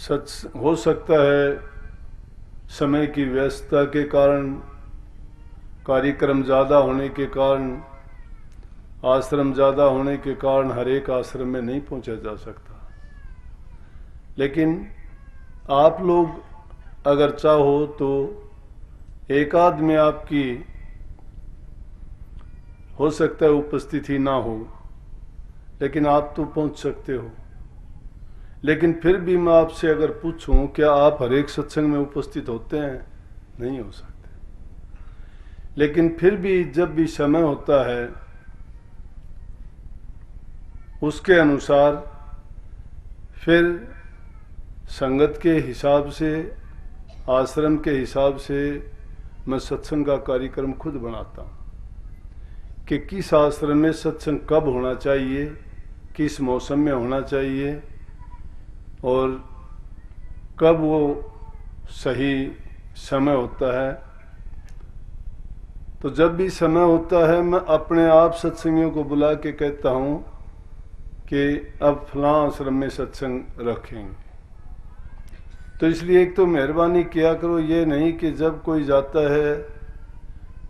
सच हो सकता है समय की व्यस्तता के कारण, कार्यक्रम ज़्यादा होने के कारण, आश्रम ज़्यादा होने के कारण हर एक आश्रम में नहीं पहुंचा जा सकता। लेकिन आप लोग अगर चाहो तो एक आध में आपकी हो सकता है उपस्थिति ना हो, लेकिन आप तो पहुंच सकते हो। लेकिन फिर भी मैं आपसे अगर पूछूं, क्या आप हर एक सत्संग में उपस्थित होते हैं? नहीं हो सकते। लेकिन फिर भी जब भी समय होता है उसके अनुसार फिर संगत के हिसाब से, आश्रम के हिसाब से मैं सत्संग का कार्यक्रम खुद बनाता हूँ कि किस आश्रम में सत्संग कब होना चाहिए, किस मौसम में होना चाहिए और कब वो सही समय होता है। तो जब भी समय होता है मैं अपने आप सत्संगियों को बुला के कहता हूँ कि अब फलां आश्रम में सत्संग रखेंगे। तो इसलिए एक तो मेहरबानी किया करो, ये नहीं कि जब कोई जाता है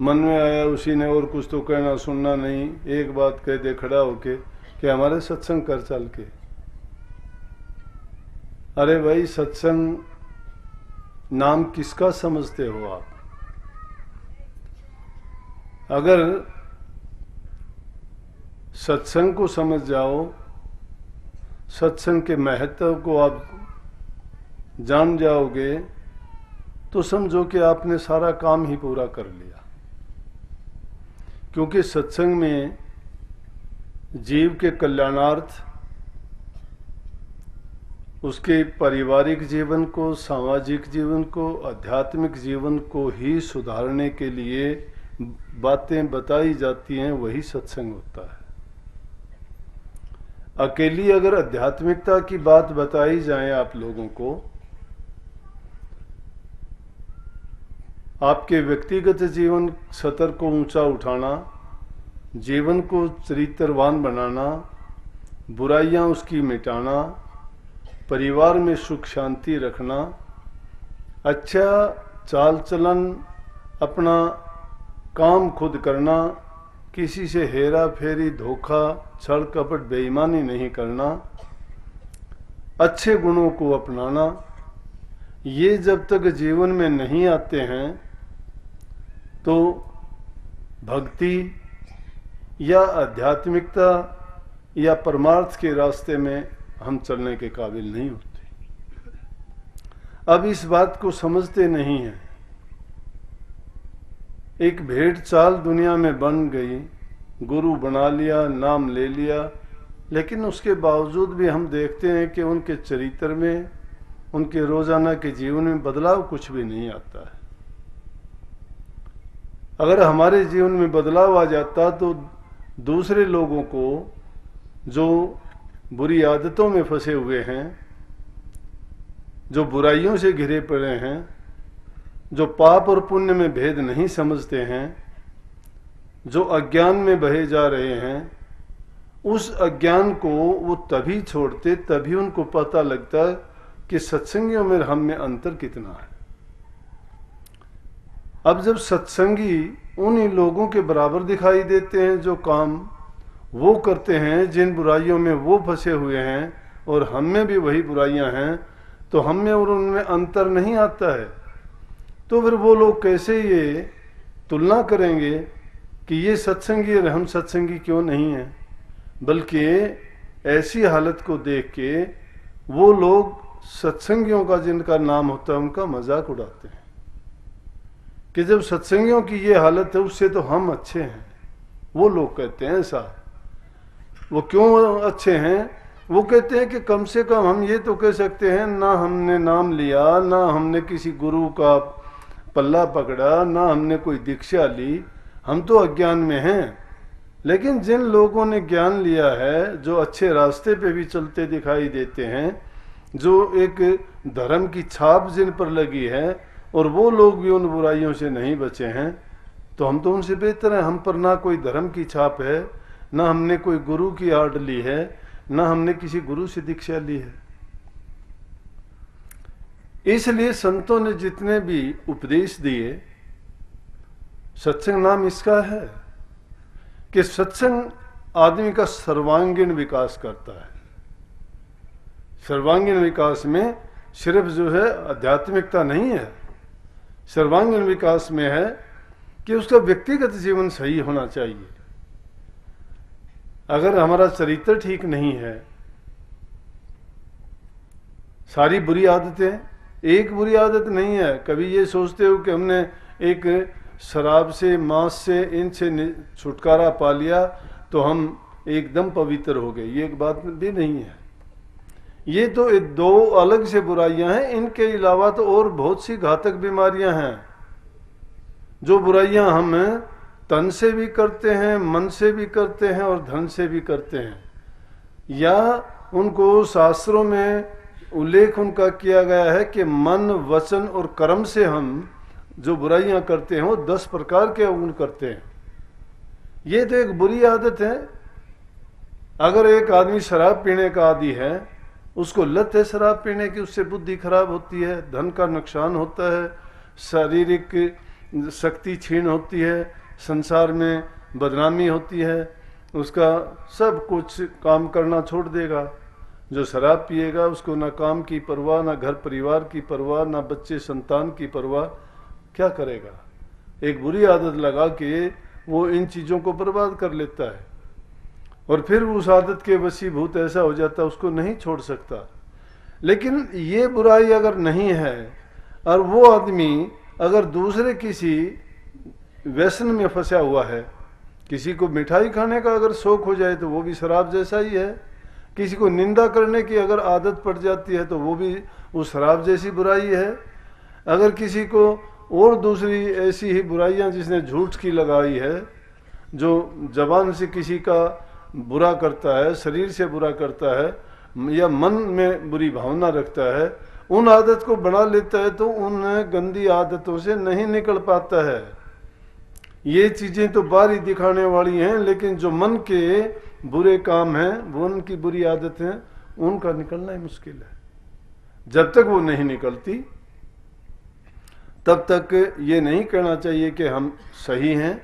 मन में आया उसी ने और कुछ तो कहना सुनना नहीं, एक बात कह दे खड़ा होके कि हमारे सत्संग कर चल के। अरे भाई, सत्संग नाम किसका समझते हो आप? अगर सत्संग को समझ जाओ, सत्संग के महत्व को आप जान जाओगे तो समझो कि आपने सारा काम ही पूरा कर लिया। क्योंकि सत्संग में जीव के कल्याणार्थ, उसके पारिवारिक जीवन को, सामाजिक जीवन को, आध्यात्मिक जीवन को ही सुधारने के लिए बातें बताई जाती हैं, वही सत्संग होता है। अकेली अगर आध्यात्मिकता की बात बताई जाए आप लोगों को, आपके व्यक्तिगत जीवन स्तर को ऊंचा उठाना, जीवन को चरित्रवान बनाना, बुराइयां उसकी मिटाना, परिवार में सुख शांति रखना, अच्छा चाल चलन, अपना काम खुद करना, किसी से हेरा फेरी, धोखा, छल कपट, बेईमानी नहीं करना, अच्छे गुणों को अपनाना, ये जब तक जीवन में नहीं आते हैं तो भक्ति या आध्यात्मिकता या परमार्थ के रास्ते में हम चलने के काबिल नहीं होते। अब इस बात को समझते नहीं हैं। एक भेड़ चाल दुनिया में बन गई, गुरु बना लिया, नाम ले लिया, लेकिन उसके बावजूद भी हम देखते हैं कि उनके चरित्र में, उनके रोजाना के जीवन में बदलाव कुछ भी नहीं आता है। अगर हमारे जीवन में बदलाव आ जाता तो दूसरे लोगों को जो बुरी आदतों में फंसे हुए हैं, जो बुराइयों से घिरे पड़े हैं, जो पाप और पुण्य में भेद नहीं समझते हैं, जो अज्ञान में बहे जा रहे हैं, उस अज्ञान को वो तभी छोड़ते, तभी उनको पता लगता कि सत्संगियों में हम में अंतर कितना है। अब जब सत्संगी उन्हीं लोगों के बराबर दिखाई देते हैं जो काम वो करते हैं, जिन बुराइयों में वो फंसे हुए हैं, और हम में भी वही बुराइयां हैं, तो हम में और उनमें अंतर नहीं आता है, तो फिर वो लोग कैसे ये तुलना करेंगे कि ये सत्संगी और हम सत्संगी क्यों नहीं हैं? बल्कि ऐसी हालत को देख के वो लोग सत्संगियों का जिनका नाम होता है उनका मजाक उड़ाते हैं कि जब सत्संगियों की ये हालत है उससे तो हम अच्छे हैं। वो लोग कहते हैं ऐसा। वो क्यों अच्छे हैं? वो कहते हैं कि कम से कम हम ये तो कह सकते हैं, ना हमने नाम लिया, ना हमने किसी गुरु का पल्ला पकड़ा, ना हमने कोई दीक्षा ली, हम तो अज्ञान में हैं। लेकिन जिन लोगों ने ज्ञान लिया है, जो अच्छे रास्ते पे भी चलते दिखाई देते हैं, जो एक धर्म की छाप जिन पर लगी है, और वो लोग भी उन बुराइयों से नहीं बचे हैं, तो हम तो उनसे बेहतर हैं। हम पर ना कोई धर्म की छाप है, ना हमने कोई गुरु की आड़ ली है, ना हमने किसी गुरु से दीक्षा ली है। इसलिए संतों ने जितने भी उपदेश दिए, सत्संग नाम इसका है कि सत्संग आदमी का सर्वांगीण विकास करता है। सर्वांगीण विकास में सिर्फ जो है आध्यात्मिकता नहीं है, सर्वांगीण विकास में है कि उसका व्यक्तिगत जीवन सही होना चाहिए। अगर हमारा चरित्र ठीक नहीं है, सारी बुरी आदतें, एक बुरी आदत नहीं है। कभी ये सोचते हो कि हमने एक शराब से, मांस से, इनसे छुटकारा पा लिया तो हम एकदम पवित्र हो गए, ये एक बात भी नहीं है। ये तो दो अलग से बुराइयां हैं, इनके अलावा तो और बहुत सी घातक बीमारियां हैं। जो बुराइयां हम तन से भी करते हैं, मन से भी करते हैं और धन से भी करते हैं, या उनको शास्त्रों में उल्लेख उनका किया गया है कि मन, वचन और कर्म से हम जो बुराइयां करते हैं वो 10 प्रकार के अवगुण करते हैं। ये तो एक बुरी आदत है। अगर एक आदमी शराब पीने का आदी है, उसको लत है शराब पीने की, उससे बुद्धि खराब होती है, धन का नुकसान होता है, शारीरिक शक्ति क्षीण होती है, संसार में बदनामी होती है, उसका सब कुछ काम करना छोड़ देगा। जो शराब पिएगा उसको ना काम की परवाह, ना घर परिवार की परवाह, ना बच्चे संतान की परवाह, क्या करेगा? एक बुरी आदत लगा के वो इन चीज़ों को बर्बाद कर लेता है और फिर उस आदत के वशीभूत ऐसा हो जाता है उसको नहीं छोड़ सकता। लेकिन ये बुराई अगर नहीं है और वो आदमी अगर दूसरे किसी व्यसन में फंसा हुआ है, किसी को मिठाई खाने का अगर शौक हो जाए तो वो भी शराब जैसा ही है, किसी को निंदा करने की अगर आदत पड़ जाती है तो वो भी उस शराब जैसी बुराई है। अगर किसी को और दूसरी ऐसी ही बुराइयां जिसने झूठ की लगाई है, जो जबान से किसी का बुरा करता है, शरीर से बुरा करता है, या मन में बुरी भावना रखता है, उन आदत को बना लेता है तो उन गंदी आदतों से नहीं निकल पाता है। ये चीजें तो बाहरी दिखाने वाली हैं, लेकिन जो मन के बुरे काम हैं, वो उनकी बुरी आदतें हैं, उनका निकलना ही मुश्किल है। जब तक वो नहीं निकलती तब तक ये नहीं कहना चाहिए कि हम सही हैं,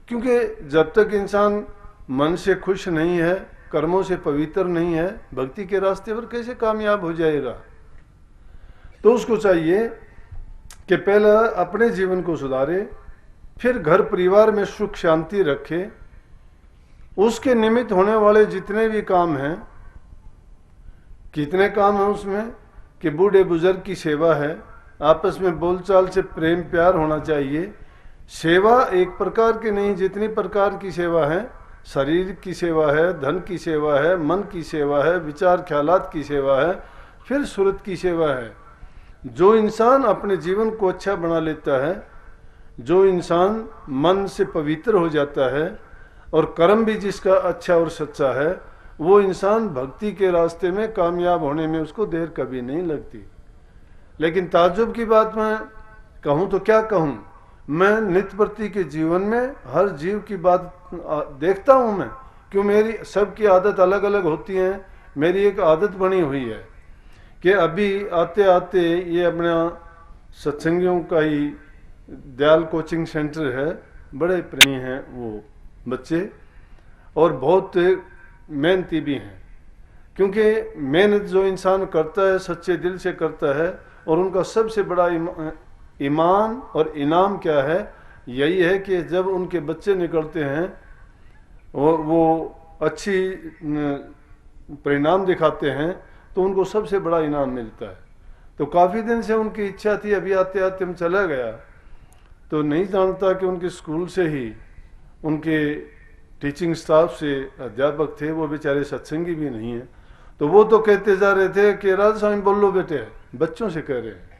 क्योंकि जब तक इंसान मन से खुश नहीं है, कर्मों से पवित्र नहीं है, भक्ति के रास्ते पर कैसे कामयाब हो जाएगा? तो उसको चाहिए कि पहले अपने जीवन को सुधारे, फिर घर परिवार में सुख शांति रखे। उसके निमित्त होने वाले जितने भी काम हैं, कितने काम हैं उसमें कि बूढ़े बुजुर्ग की सेवा है, आपस में बोलचाल से प्रेम प्यार होना चाहिए। सेवा एक प्रकार की नहीं, जितनी प्रकार की सेवा है, शरीर की सेवा है, धन की सेवा है, मन की सेवा है, विचार ख्यालात की सेवा है, फिर सूरत की सेवा है। जो इंसान अपने जीवन को अच्छा बना लेता है, जो इंसान मन से पवित्र हो जाता है और कर्म भी जिसका अच्छा और सच्चा है, वो इंसान भक्ति के रास्ते में कामयाब होने में उसको देर कभी नहीं लगती। लेकिन ताज्जुब की बात मैं कहूँ तो क्या कहूँ, मैं नित्य प्रति के जीवन में हर जीव की बात देखता हूँ मैं, क्यों मेरी सबकी आदत अलग अलग होती है। मेरी एक आदत बनी हुई है कि अभी आते आते ये अपना सत्संगियों का ही दयाल कोचिंग सेंटर है, बड़े प्रेमी हैं वो बच्चे और बहुत मेहनती भी हैं, क्योंकि मेहनत जो इंसान करता है सच्चे दिल से करता है, और उनका सबसे बड़ा ईमान और इनाम क्या है, यही है कि जब उनके बच्चे निकलते हैं वो अच्छी परिणाम दिखाते हैं तो उनको सबसे बड़ा इनाम मिलता है। तो काफ़ी दिन से उनकी इच्छा थी, अभी आते आते हम चला गया तो नहीं जानता कि उनके स्कूल से ही उनके टीचिंग स्टाफ से अध्यापक थे, वो बेचारे सत्संगी भी नहीं है, तो वो तो कहते जा रहे थे कि राधा स्वामी बोलो बेटे, बच्चों से कह रहे हैं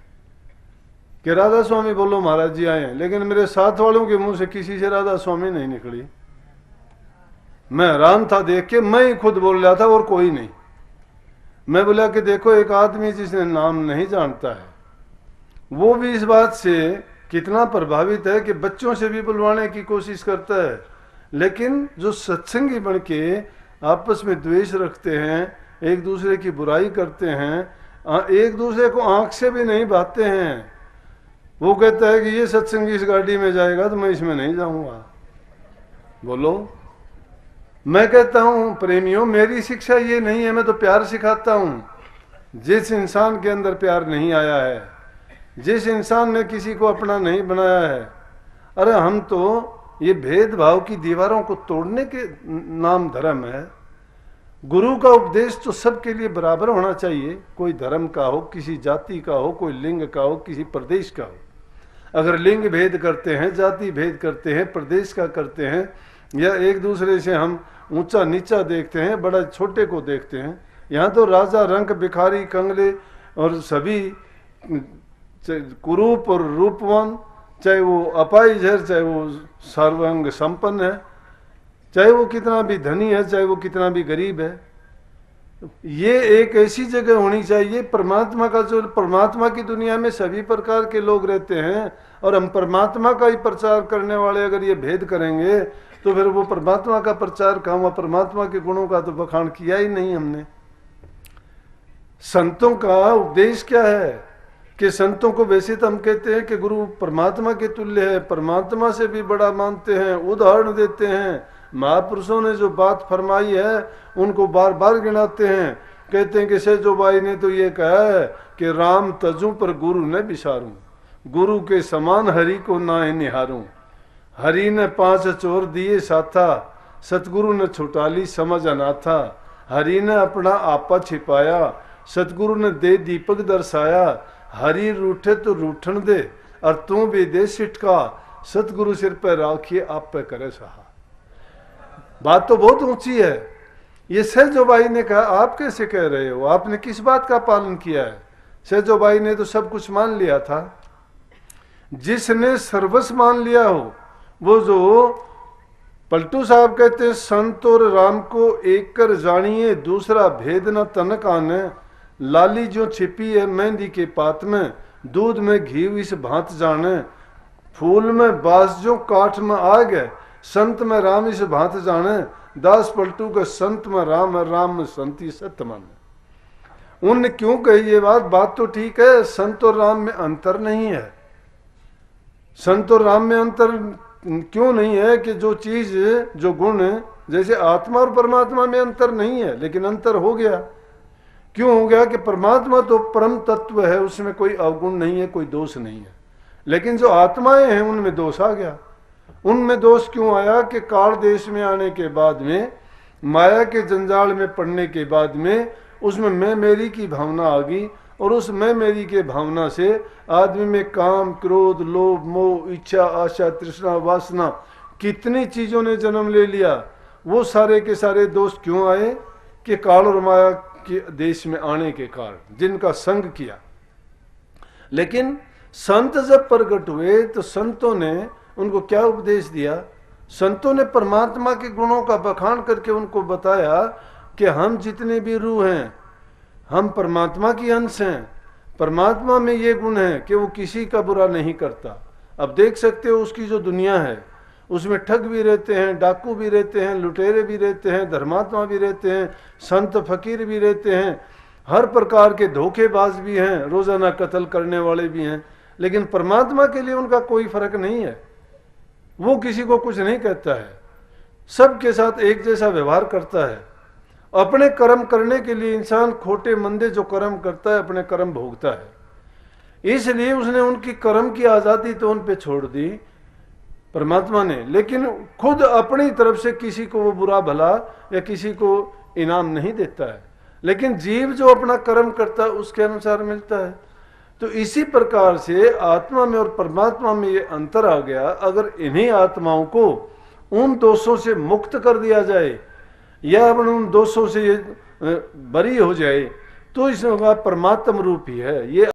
कि राधा स्वामी बोलो महाराज जी आए हैं, लेकिन मेरे साथ वालों के मुंह से किसी से राधा स्वामी नहीं निकली। मैं हैरान था देख के, मैं ही खुद बोल रहा था और कोई नहीं। मैं बोला कि देखो एक आदमी जिसने नाम नहीं जानता है वो भी इस बात से कितना प्रभावित है कि बच्चों से भी बुलवाने की कोशिश करता है, लेकिन जो सत्संगी बन के आपस में द्वेष रखते हैं, एक दूसरे की बुराई करते हैं, एक दूसरे को आंख से भी नहीं भाते हैं। वो कहता है कि ये सत्संग इस गाड़ी में जाएगा तो मैं इसमें नहीं जाऊंगा। बोलो, मैं कहता हूं प्रेमियों, मेरी शिक्षा ये नहीं है, मैं तो प्यार सिखाता हूं। जिस इंसान के अंदर प्यार नहीं आया है, जिस इंसान ने किसी को अपना नहीं बनाया है, अरे हम तो ये भेदभाव की दीवारों को तोड़ने के नाम धर्म है। गुरु का उपदेश तो सबके लिए बराबर होना चाहिए, कोई धर्म का हो, किसी जाति का हो, कोई लिंग का हो, किसी प्रदेश का हो। अगर लिंग भेद करते हैं, जाति भेद करते हैं, प्रदेश का करते हैं, या एक दूसरे से हम ऊंचा नीचा देखते हैं, बड़ा छोटे को देखते हैं। यहाँ तो राजा, रंक, भिखारी, कंगले और सभी कुरूप और रूपवान, चाहे वो अपाहिज है, चाहे वो सर्वांग संपन्न है, चाहे वो कितना भी धनी है, चाहे वो कितना भी गरीब है। ये एक ऐसी जगह होनी चाहिए परमात्मा का, जो परमात्मा की दुनिया में सभी प्रकार के लोग रहते हैं, और हम परमात्मा का ही प्रचार करने वाले अगर ये भेद करेंगे तो फिर वो परमात्मा का प्रचार कहाँ हुआ? परमात्मा के गुणों का तो बखान किया ही नहीं हमने। संतों का उपदेश क्या है कि संतों को वैसे तो हम कहते हैं कि गुरु परमात्मा के तुल्य है, परमात्मा से भी बड़ा मानते हैं, उदाहरण देते हैं। महापुरुषों ने जो बात फरमाई है उनको बार बार गिनाते हैं। कहते हैं कि सेजोबाई ने तो ये कहा है कि राम तजू पर गुरु ने बिसारूं, गुरु के समान हरि को ना निहारूं। हरि ने 5 चोर दिए साथा, सतगुरु ने छुटाली समझ अनाथा। हरि ने अपना आपा छिपाया, सतगुरु ने दे दीपक दर्शाया। हरि रूठे तो रूठन दे, और तू भी दे सिटका। सतगुरु सिर पर राखिए, आप पे करे सहा। बात तो बहुत ऊंची है। ये सेजोबाई ने कहा, आप कैसे कह रहे हो? आपने किस बात का पालन किया है? सेजोबाई ने तो सब कुछ मान लिया था। जिसने सर्वस्व मान लिया हो, वो जो पलटू साहब कहते हैं, संत और राम को एक कर जानिए, दूसरा भेद न तनक आने। लाली जो छिपी है मेहंदी के पात में, दूध में घी इस भांत जाने। फूल में बास जो काठ में आग है, संत में राम इस भांत जाने। दास पलटू के संत में राम है, राम में संति सत्य माने। उनने क्यों कही ये बात? बात तो ठीक है, संत और राम में अंतर नहीं है। संत और राम में अंतर क्यों नहीं है? कि जो चीज, जो गुण, जैसे आत्मा और परमात्मा में अंतर नहीं है, लेकिन अंतर हो गया। क्यों हो गया? कि परमात्मा तो परम तत्व है, उसमें कोई अवगुण नहीं है, कोई दोष नहीं है। लेकिन जो आत्माएं हैं उनमें दोष आ गया। उनमें दोष क्यों आया? कि काल देश में आने के बाद में, माया के जंजाल में पड़ने के बाद में, उसमें मैं मेरी की भावना आ गई, और उस मैं मेरी के भावना से आदमी में काम, क्रोध, लोभ, मोह, इच्छा, आशा, तृष्णा, वासना, कितनी चीजों ने जन्म ले लिया। वो सारे के सारे दोष क्यों आए? कि काल और माया के देश में आने के कारण, जिनका संग किया। लेकिन संत जब प्रकट हुए तो संतों ने उनको क्या उपदेश दिया? संतों ने परमात्मा के गुणों का बखान करके उनको बताया कि हम जितने भी रूह हैं, हम परमात्मा की अंश हैं। परमात्मा में ये गुण है कि वो किसी का बुरा नहीं करता। अब देख सकते हो उसकी जो दुनिया है, उसमें ठग भी रहते हैं, डाकू भी रहते हैं, लुटेरे भी रहते हैं, धर्मात्मा भी रहते हैं, संत फकीर भी रहते हैं, हर प्रकार के धोखेबाज भी हैं, रोजाना कत्ल करने वाले भी हैं। लेकिन परमात्मा के लिए उनका कोई फर्क नहीं है। वो किसी को कुछ नहीं कहता है, सबके साथ एक जैसा व्यवहार करता है। अपने कर्म करने के लिए इंसान खोटे मंदे जो कर्म करता है, अपने कर्म भोगता है। इसलिए उसने उनकी कर्म की आजादी तो उन पे छोड़ दी परमात्मा ने, लेकिन खुद अपनी तरफ से किसी को वो बुरा भला या किसी को इनाम नहीं देता है। लेकिन जीव जो अपना कर्म करता है उसके अनुसार मिलता है। तो इसी प्रकार से आत्मा में और परमात्मा में ये अंतर आ गया। अगर इन्हीं आत्माओं को उन दोषों से मुक्त कर दिया जाए, या अपन उन दोषों से ये बरी हो जाए, तो इसका परमात्म रूप ही है ये।